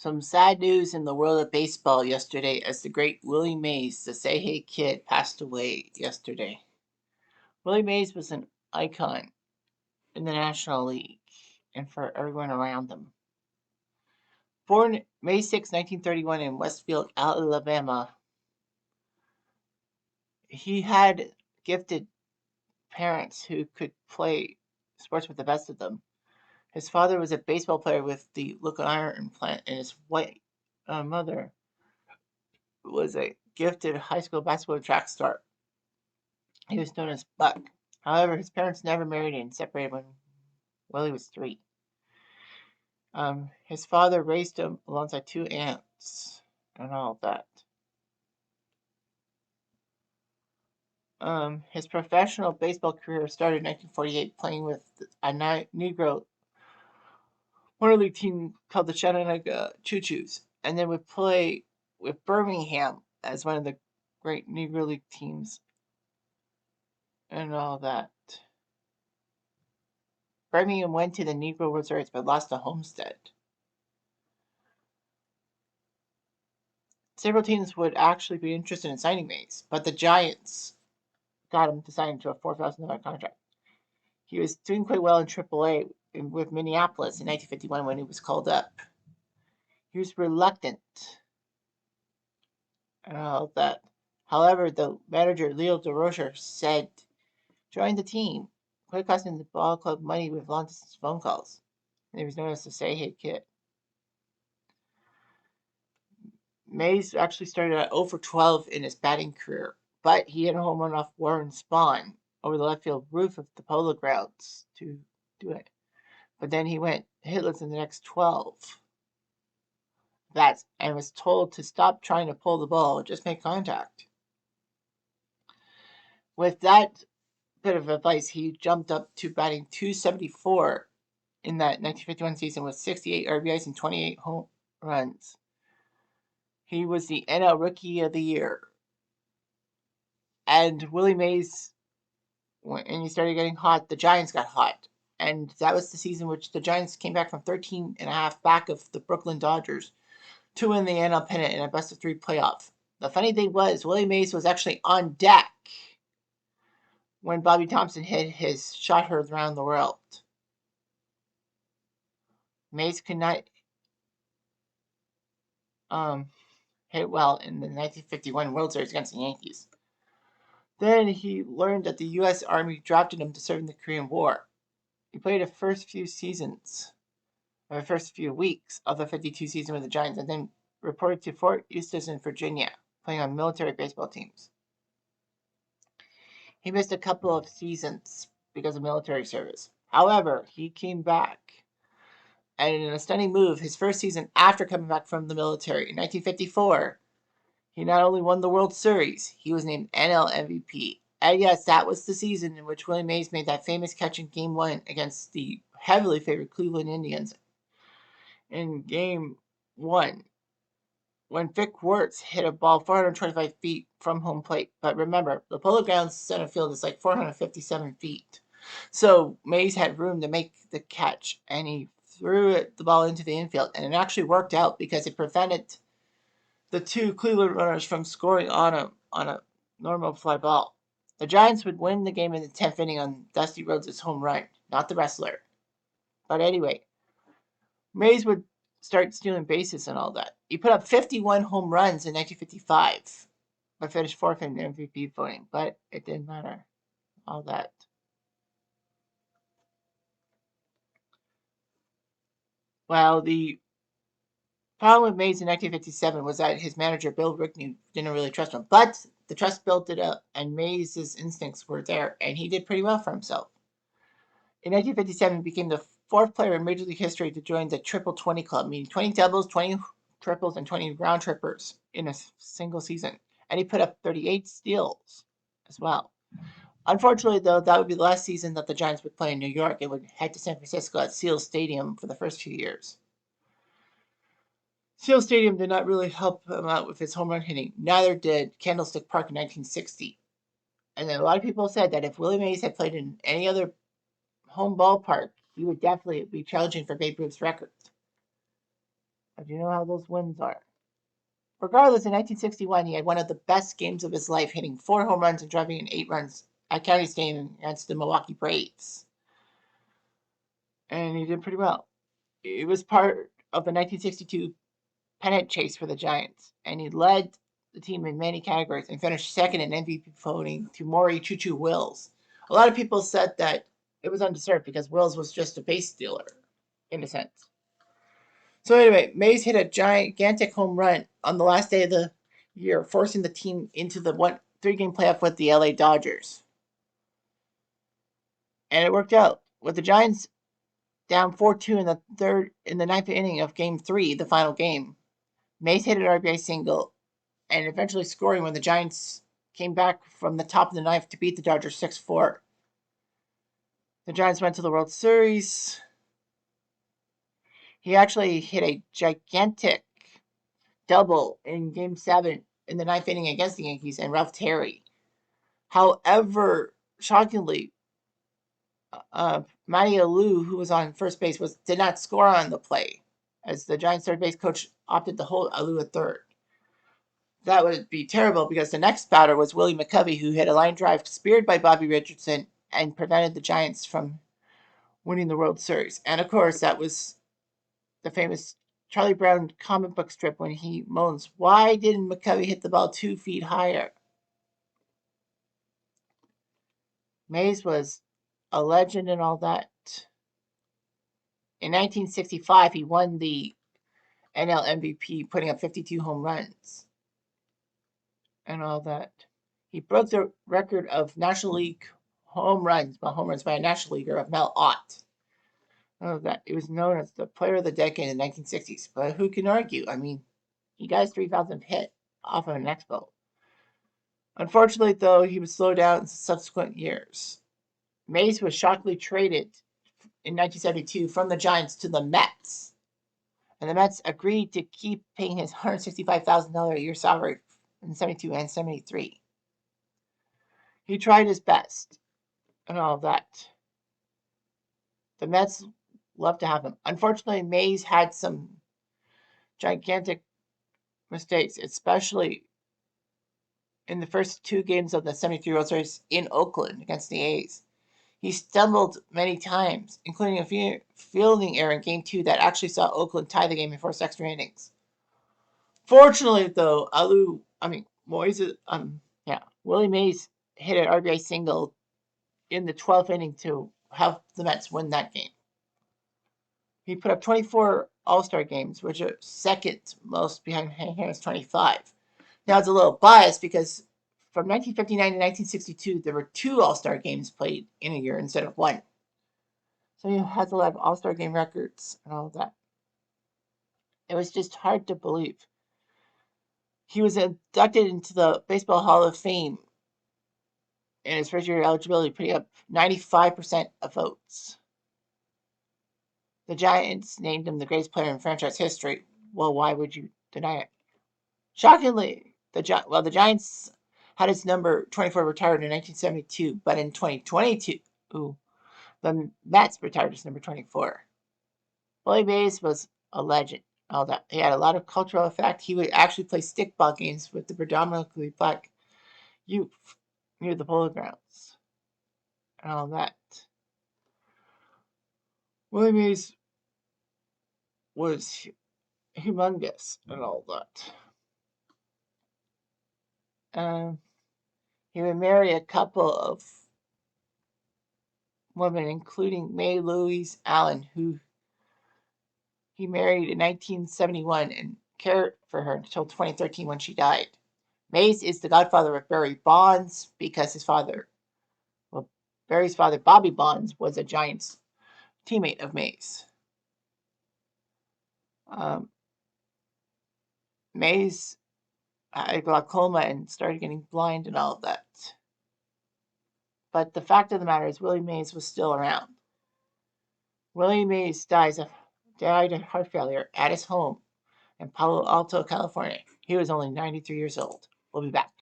Some sad news in the world of baseball yesterday as the great Willie Mays, the Say Hey Kid, passed away yesterday. Willie Mays was an icon in the National League and for everyone around him. Born May 6, 1931 in Westfield, Alabama, he had gifted parents who could play sports with the best of them. His father was a baseball player with the Look Iron plant, and his white mother was a gifted high school basketball track star. He was known as Buck. However, his parents never married and separated when Willie was 3. His father raised him alongside 2 aunts and all that. His professional baseball career started in 1948 playing with a Negro minor league team called the Chattanooga Choo-Choos, and then would play with Birmingham as one of the great Negro League teams and all that. Birmingham went to the Negro World Series but lost to Homestead. Several teams would actually be interested in signing Mays, but the Giants got him to sign to a $4,000 contract. He was doing quite well in AAA with Minneapolis in 1951 when he was called up. He was reluctant and all that. However, the manager, Leo DeRocher, said, join the team. Quit costing the ball club money with long distance phone calls. And he was known as the Say Hey Kid. Mays actually started at 0 for 12 in his batting career, but he hit a home run off Warren Spahn over the left field roof of the Polo Grounds to do it. But then he went hitless in the next 12 bats and was told to stop trying to pull the ball, just make contact. With that bit of advice, he jumped up to batting .274 in that 1951 season with 68 RBIs and 28 home runs. He was the NL Rookie of the Year. And Willie Mays, when he started getting hot, the Giants got hot. And that was the season which the Giants came back from 13 and a half back of the Brooklyn Dodgers to win the NL pennant in a best-of-3 playoff. The funny thing was, Willie Mays was actually on deck when Bobby Thompson hit his shot heard around the world. Mays could not hit well in the 1951 World Series against the Yankees. Then he learned that the U.S. Army drafted him to serve in the Korean War. He played the first few weeks of the 52 season with the Giants, and then reported to Fort Eustis in Virginia, playing on military baseball teams. He missed a couple of seasons because of military service. However, he came back, and in a stunning move, his first season after coming back from the military in 1954, he not only won the World Series, he was named NL MVP. And yes, that was the season in which Willie Mays made that famous catch in Game 1 against the heavily favored Cleveland Indians in Game 1 when Vic Wertz hit a ball 425 feet from home plate. But remember, the Polo Grounds center field is like 457 feet. So Mays had room to make the catch, and he threw the ball into the infield. And it actually worked out because it prevented the 2 Cleveland runners from scoring on a normal fly ball. The Giants would win the game in the 10th inning on Dusty Rhodes' home run, not the wrestler. But anyway, Mays would start stealing bases and all that. He put up 51 home runs in 1955, but finished 4th in MVP voting. But it didn't matter. All that. Well, the problem with Mays in 1957 was that his manager, Bill Rickney, didn't really trust him. But the trust built it up, and Mays' instincts were there, and he did pretty well for himself. In 1957, he became the 4th player in Major League history to join the Triple 20 Club, meaning 20 doubles, 20 triples, and 20 round trippers in a single season. And he put up 38 steals as well. Unfortunately, though, that would be the last season that the Giants would play in New York and would head to San Francisco at Seal Stadium for the first few years. Seal Stadium did not really help him out with his home run hitting. Neither did Candlestick Park in 1960. And then a lot of people said that if Willie Mays had played in any other home ballpark, he would definitely be challenging for Babe Ruth's record. Do you know how those wins are? Regardless, in 1961, he had one of the best games of his life, hitting 4 home runs and driving in 8 runs at County Stadium against the Milwaukee Braves. And he did pretty well. It was part of the 1962 pennant chase for the Giants, and he led the team in many categories and finished second in MVP voting to Maury Choo Choo Wills. A lot of people said that it was undeserved because Wills was just a base stealer, in a sense. So anyway, Mays hit a gigantic home run on the last day of the year, forcing the team into the 3-game playoff with the LA Dodgers. And it worked out. With the Giants down 4-2 in the ninth inning of Game 3, the final game, Mays hit an RBI single and eventually scoring when the Giants came back from the top of the ninth to beat the Dodgers 6-4. The Giants went to the World Series. He actually hit a gigantic double in Game 7 in the ninth inning against the Yankees and Ralph Terry. However, shockingly, Matty Alou, who was on first base, did not score on the play, as the Giants third base coach opted to hold Alou at third. That would be terrible because the next batter was Willie McCovey, who hit a line drive speared by Bobby Richardson and prevented the Giants from winning the World Series. And of course, that was the famous Charlie Brown comic book strip when he moans, "Why didn't McCovey hit the ball 2 feet higher?" Mays was a legend and all that. In 1965, he won the NL MVP, putting up 52 home runs and all that. He broke the record of National League home runs by a National Leaguer of Mel Ott. That it was known as the Player of the Decade in the 1960s. But who can argue? I mean, he got his 3,000th hit off of an Expo. Unfortunately, though, he was slowed down in subsequent years. Mays was shockingly traded in 1972 from the Giants to the Mets. And the Mets agreed to keep paying his $165,000 a year salary in 72 and 73. He tried his best and all that. The Mets loved to have him. Unfortunately, Mays had some gigantic mistakes, especially in the first 2 games of the 73 World Series in Oakland against the A's. He stumbled many times, including a fielding error in Game 2 that actually saw Oakland tie the game in 4 extra innings. Fortunately, though, Willie Mays hit an RBI single in the 12th inning to help the Mets win that game. He put up 24 All-Star games, which are second most behind Hank Aaron's 25. Now, it's a little biased because from 1959 to 1962, there were 2 All-Star games played in a year instead of 1. So he has a lot of All-Star game records and all of that. It was just hard to believe. He was inducted into the Baseball Hall of Fame in his first year of eligibility, putting up 95% of votes. The Giants named him the greatest player in franchise history. Well, why would you deny it? Shockingly, the Giants had its number 24 retired in 1972, but in 2022, the Mets retired his number 24. Willie Mays was a legend. All that. He had a lot of cultural effect. He would actually play stickball games with the predominantly black youth near the polo grounds and all that. Willie Mays was humongous and all that. He would marry a couple of women, including May Louise Allen, who he married in 1971 and cared for her until 2013 when she died. Mays is the godfather of Barry Bonds because Barry's father, Bobby Bonds, was a Giants teammate of Mays. Mays had glaucoma and started getting blind and all of that. But the fact of the matter is, Willie Mays was still around. Willie Mays died of heart failure at his home in Palo Alto, California. He was only 93 years old. We'll be back.